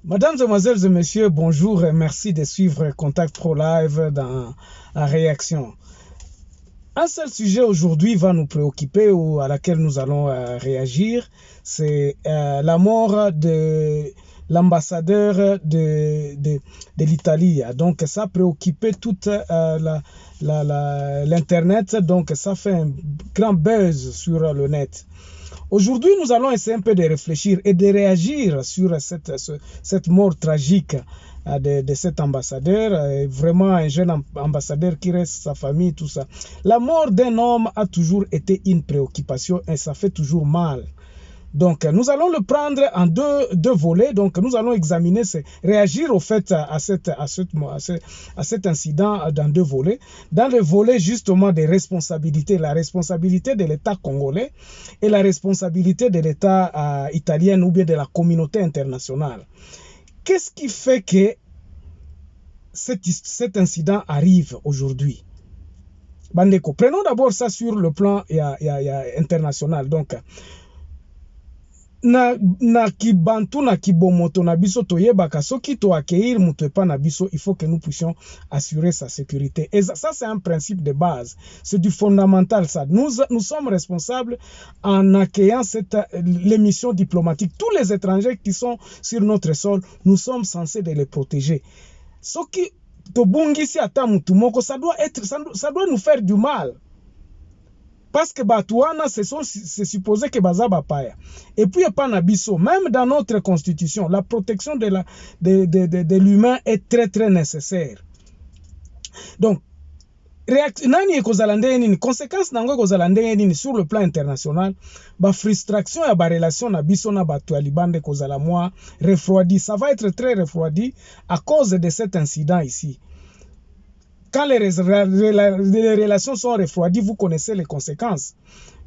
Mesdames, Demoiselles et Messieurs, bonjour et merci de suivre Contact Pro Live dans la réaction. Un seul sujet aujourd'hui va nous préoccuper ou à laquelle nous allons réagir, c'est la mort de l'ambassadeur de l'Italie. Donc ça a préoccupé toute l'internet, donc ça fait un grand buzz sur le net. Aujourd'hui, nous allons essayer un peu de réfléchir et de réagir sur cette mort tragique de cet ambassadeur, vraiment un jeune ambassadeur qui reste sa famille, tout ça. La mort d'un homme a toujours été une préoccupation et ça fait toujours mal. Donc, nous allons le prendre en deux volets. Donc, nous allons examiner, réagir au fait à cet incident dans deux volets. Dans le volet justement des responsabilités, la responsabilité de l'État congolais et la responsabilité de l'État italien ou bien de la communauté internationale. Qu'est-ce qui fait que cet incident arrive aujourd'hui? Bandeko, prenons d'abord ça sur le plan international. Donc, na kibantu na kibomoto na biso toyebaka soki to accueillir mutu epa na biso, il faut que nous puissions assurer sa sécurité. Et ça c'est un principe de base, c'est du fondamental ça. Nous sommes responsables en accueillant les missions diplomatiques. Tous les étrangers qui sont sur notre sol, nous sommes censés de les protéger. Soki to bungisi ata mutu moko, ça doit nous faire du mal. Parce que Batouana, c'est supposé que Bazaba paya. Et puis, même dans notre constitution, la protection de l'humain est très, très nécessaire. Donc, nani ekozalande nini conséquence nango ekozalande nini sur le plan international, frustration ya relation na biso na batu ya libande kozala moi refroidi, ça va être très refroidi à cause de cet incident ici. Quand les relations sont refroidies, vous connaissez les conséquences.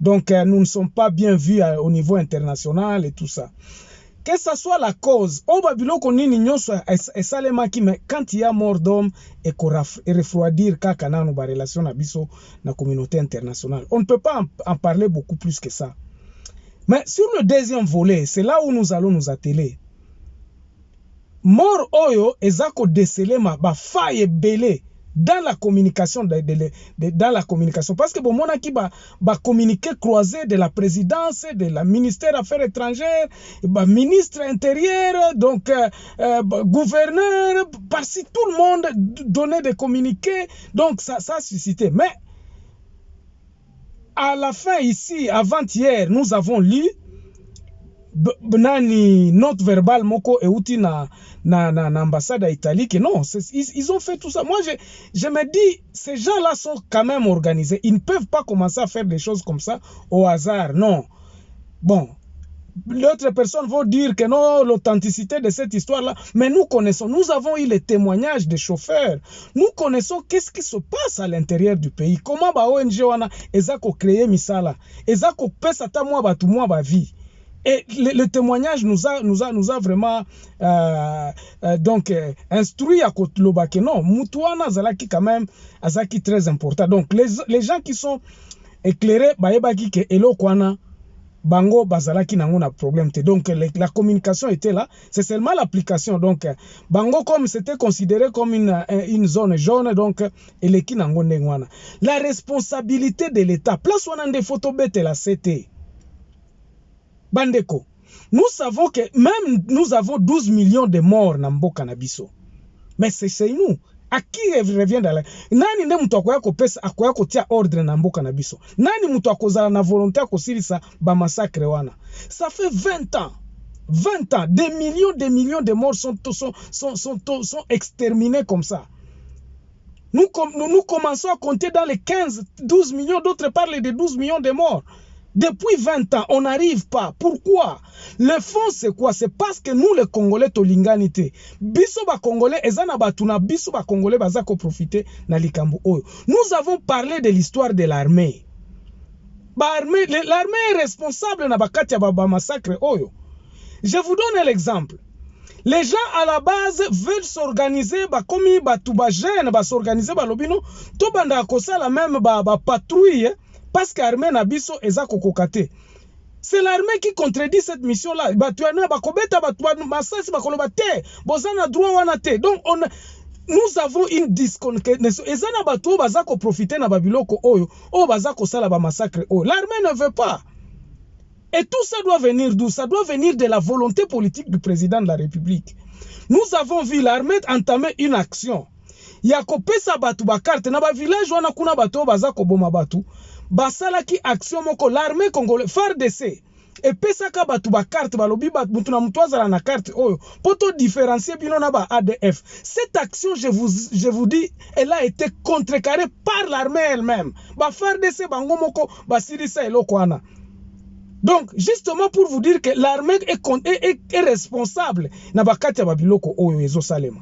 Donc, nous ne sommes pas bien vus au niveau international et tout ça. Que ce soit la cause, mais quand il y a mort d'homme, et refroidir la relation avec la communauté internationale. On ne peut pas en parler beaucoup plus que ça. Mais sur le deuxième volet, c'est là où nous allons nous atteler. Mort oyo, ezako déceler ma faille belé. Dans la communication, dans la communication. Parce que bon, mon qui va communiquer croisé de la présidence, de la ministère des Affaires étrangères, ministre intérieur, donc gouverneur, par-ci tout le monde donnait des communiqués. Donc ça a suscité. Mais à la fin ici, avant-hier, nous avons lu note verbale moko et outi na ambassade d'Italie que non, ils ont fait tout ça. Moi, je me dis, ces gens-là sont quand même organisés. Ils ne peuvent pas commencer à faire des choses comme ça au hasard, non. Bon, l'autre personne va dire que non, l'authenticité de cette histoire-là, mais nous connaissons, nous avons eu les témoignages des chauffeurs. Nous connaissons qu'est-ce qui se passe à l'intérieur du pays. Comment ba ONG wana ezako créer misala, ezako pesa ta moi batu moi ba vie. Et le témoignage nous a vraiment donc instruit à Kotloba que non, Moutouana Zalaki quand même, Azaki très important. Donc les gens qui sont éclairés, Baebaki que Elo Kwana, Bango Bazalaki n'a pas de problème. Donc la communication était là, c'est seulement l'application. Donc Bango comme c'était considéré comme une zone jaune, donc Eleki Nango Ndengwana. La responsabilité de l'État, place où on a des photos bêtes la CT. Bandeko, nous savons que même nous avons 12 millions de morts dans Mboka na biso. Mais c'est nous. À qui revient dans la... Nani nde mutu akoya kopesa akoya kotia ordre na Mboka na biso. Nani mutu akozala na volonté akosilisa ba massacre wana. Ça fait 20 ans. 20 ans. Des millions de morts sont exterminés comme ça. Nous commençons à compter dans les 12 millions. D'autres parlent de 12 millions de morts. Depuis 20 ans, on n'arrive pas. Pourquoi? Le fond, c'est quoi? C'est parce que nous, les Congolais, tolinganité. Biso ba Congolais, ezana batuna, biso ba Congolais, bazako profiter na likambo oyo. Nous avons parlé de l'histoire de l'armée. L'armée est responsable na bakati ya ba massacre oyo. Je vous donne l'exemple. Les gens à la base veulent s'organiser, komi batu ba jeune, s'organiser ba lobino, to banda kosala même ba patrouille. Parce qu'armée na biso eza kokokate. C'est l'armée qui contredit cette mission-là. Donc, nous avons une disconnexion. Et ça n'a pas tout bazako profiter na babiloko oyo, o bazako sala ba massacre oyo. L'armée ne veut pas. Et tout ça doit venir d'où? Ça doit venir de la volonté politique du président de la République. Nous avons vu l'armée entamer une action. Yako pesa batu ba carte na ba village wana kuna bato bazako boma batu. Basala ki action moko l'armée congolaise FARDC et pesa ka batu ba carte balobi batu mutu na mutu azala na carte oyo poto différencier bino na ba ADF. Cette action je vous dis elle a été contrecarrée par l'armée elle-même. Ba FARDC bango moko basilisa eloko wana. Donc justement pour vous dire que l'armée est responsable na bakati ya babiloko oyo ezo salema.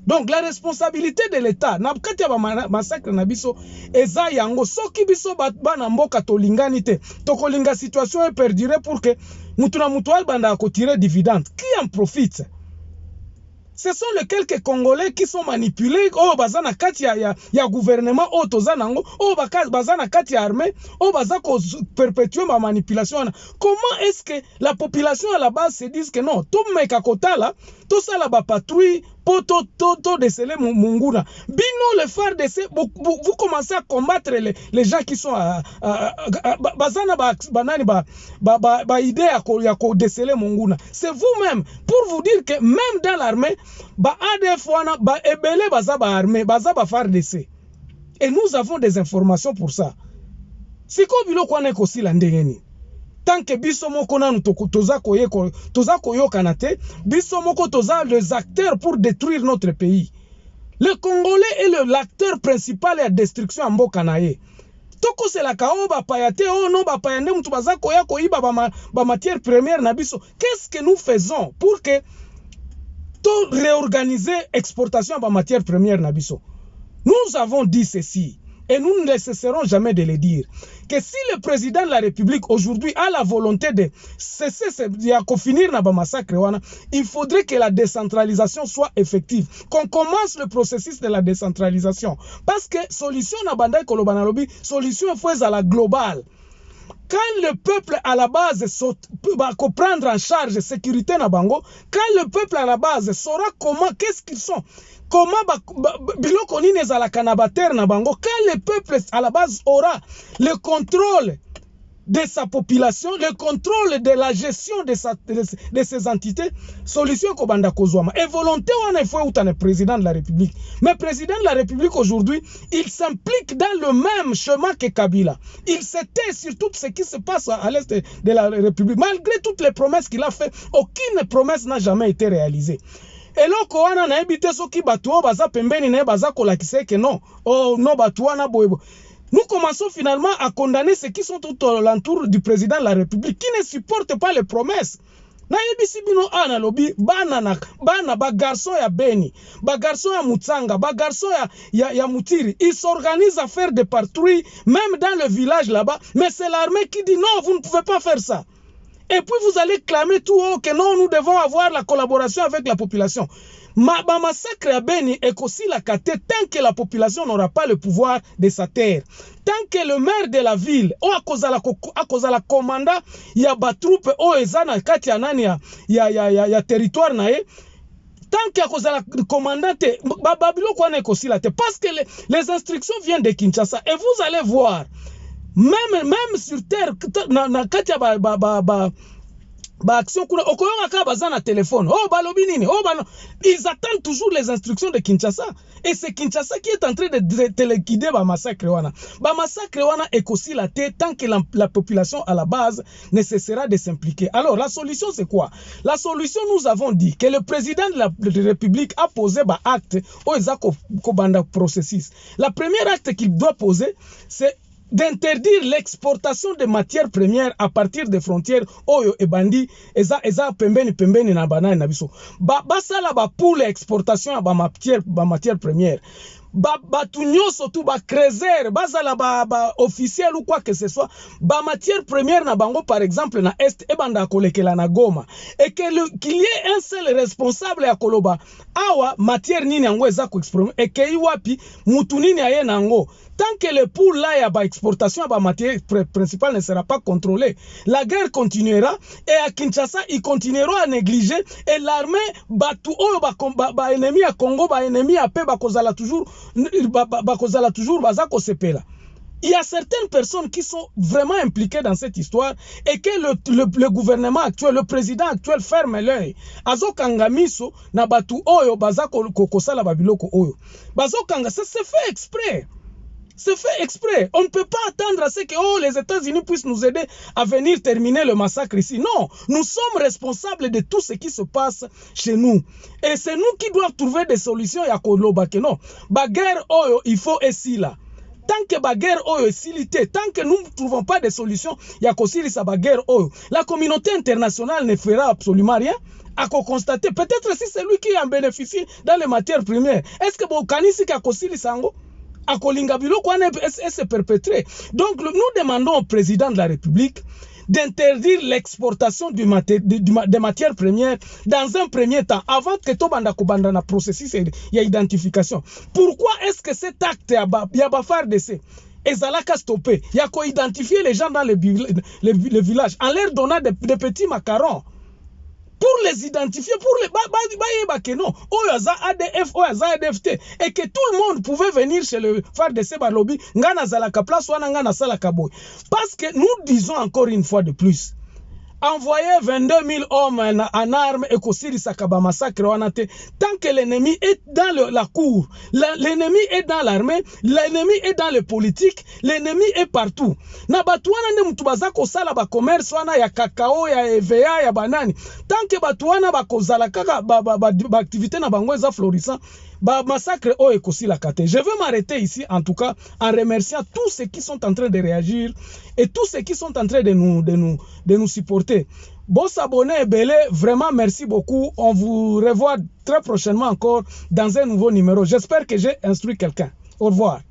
Donc la responsabilité de l'État, na kati ya massacre na biso eza yango soki biso bana mboka tolingani te, tokolinga situation est perdurée pour que mutu na mutu banda ko tirer dividende. Qui en profite? Ce sont les quelques Congolais qui sont manipulés, oh bazana kati ya gouvernement, oh tozanango, oh bazana kati ya armée, oh bazako perpétuer ma manipulation. Comment est-ce que la population à la base se dit que non, tout meka kotala, tout ça la ba patrouille, poto déceler munguna. Bino le FARDC, vous commencez à combattre les gens qui sont bazana ba idée à ko déceler munguna. C'est vous-même pour vous dire que même dans l'armée ba ADF wana ba ebele baza ba armée baza ba FARDC. Et nous avons des informations pour ça. Siko bilo kwa neko sila ndengeni. Tant que biso moko nanu toza koyo kanate, biso moko toza les acteurs pour détruire notre pays. Le Congolais est l'acteur principal de la destruction en mboka na ye. Toko c'est la kao ba payate oh non ba payande mutu baza koya koyiba ba matière première na biso. Qu'est-ce que nous faisons pour que to réorganiser exportation ba matière première na biso? Nous avons dit ceci. Et nous ne cesserons jamais de le dire, que si le président de la République aujourd'hui a la volonté de cesser de finir na ba massacre, il faudrait que la décentralisation soit effective, qu'on commence le processus de la décentralisation. Parce que solution na bandai kolobanalobi, solution faut à la globale. Quand le peuple à la base va prendre en charge la sécurité na bango, quand le peuple à la base saura comment, qu'est-ce qu'ils sont, comment biloko nini ezalaka na bater na bango, quand le peuple à la base aura le contrôle de sa population, le contrôle de la gestion de ses entités, solution kobanda kozwama. Et volonté wana il faut utane président de la République. Mais président de la République aujourd'hui, il s'implique dans le même chemin que Kabila. Il s'était sur tout ce qui se passe à l'est de la République. Malgré toutes les promesses qu'il a fait, aucune promesse n'a jamais été réalisée. Et là, quand on a évité ce qui bateau, baza pembeni ne baza kolakise que non, oh non batouana boebo. Nous commençons finalement à condamner ceux qui sont tout autour du président de la République, qui ne supportent pas les promesses. Na yebisi bino ana lobi bana ba garçon ya Beni, ba garçon ya Mutsanga, ba garçon ya Mutiri, ils s'organisent à faire des patrouilles même dans le village là-bas, mais c'est l'armée qui dit non, vous ne pouvez pas faire ça. Et puis vous allez clamer tout haut que non, nous devons avoir la collaboration avec la population. Ba massacre à Beni est aussi la kate tant que la population n'aura pas le pouvoir de sa terre. Tant que le maire de la ville, ou à cause de la commandant, il y a ba troupe, ou ezana kati ya nani ya territoire nae. Tant qu'il y a cause de la commandante, babilo kwa ne kosi la te. Parce que les instructions viennent de Kinshasa. Et vous allez voir, même sur terre, na kati ya ba action kuna okoyonga ka bazana téléphone oh balobi nini oh bano ils attendent toujours les instructions de Kinshasa et c'est Kinshasa qui est en train de téléguider ba massacre wana ekosi la tête tant que la population à la base ne cessera de s'impliquer. Alors la solution c'est quoi? La solution, nous avons dit que le président de la République a posé ba acte au ezako kobanda processus. La première acte qu'il doit poser c'est d'interdire l'exportation de matières premières à partir des frontières oyo ebandi eza pembeni na banane na biso basala ba pour l'exportation ya ba matières premières batu nyonso tu ba creuser bazala ba officiel ou quoi que ce soit ba matière première na bango par exemple na est ebanda kolekela na Goma et qu'il y ait un seul responsable ya koloba awa matière nini yango eza ko exprimer et que iwapi mutu nini aye nango Tant que le pool là, il y a exportation, la matière principale ne sera pas contrôlée, la guerre continuera et à Kinshasa, ils continueront à négliger et l'armée, ennemi à Congo, ennemi à paix, toujours, il y a certaines personnes qui sont vraiment impliquées dans cette histoire et que le gouvernement actuel, le président actuel ferme l'œil. Azokanga miso na batu oyo bazako kokosala babiloko oyo. Bazokanga, ça se fait exprès. C'est fait exprès. On ne peut pas attendre à ce que les États-Unis puissent nous aider à venir terminer le massacre ici. Non, nous sommes responsables de tout ce qui se passe chez nous. Et c'est nous qui doivons trouver des solutions. Non, baguerre oyo, il faut ici là. Tant que baguerre oyo est silité, tant que nous ne trouvons pas de solutions, il y a qu'aussi sa baguerre oyo. La communauté internationale ne fera absolument rien. À constater, peut-être si c'est lui qui en bénéficie dans les matières premières. Est-ce que Bokanisi Kakosili Sango à Kolingabilo se perpétrer? Donc nous demandons au président de la République d'interdire l'exportation des matières premières dans un premier temps, avant que tout le na processus de identification. Pourquoi est-ce que cet acte y a faire de ces ezalaka stoppé? Il y a qu'à identifier les gens dans les villages en leur donnant des petits macarons. Pour les identifier, pour les non, ADF, ADFT, et que tout le monde pouvait venir chez le phare de Sebalobi, parce que nous disons encore une fois de plus, envoyer 22 000 hommes en armes et qu'aussi Sakaba massacre, tant que l'ennemi est dans la cour, l'ennemi est dans l'armée, l'ennemi est dans le politique, l'ennemi est partout. Nabatouana ne mutubaza kosala ba commerce wana ya cacao, ya EVA, ya banani. Tant que batouana ba kozala kaka ba activité na bango eza florissant, ba massacre o ekosi la kate. Je veux m'arrêter ici en tout cas en remerciant tous ceux qui sont en train de réagir et tous ceux qui sont en train de nous supporter. Bon s'abonner Belé, vraiment merci beaucoup. On vous revoit très prochainement encore dans un nouveau numéro. J'espère que j'ai instruit quelqu'un. Au revoir.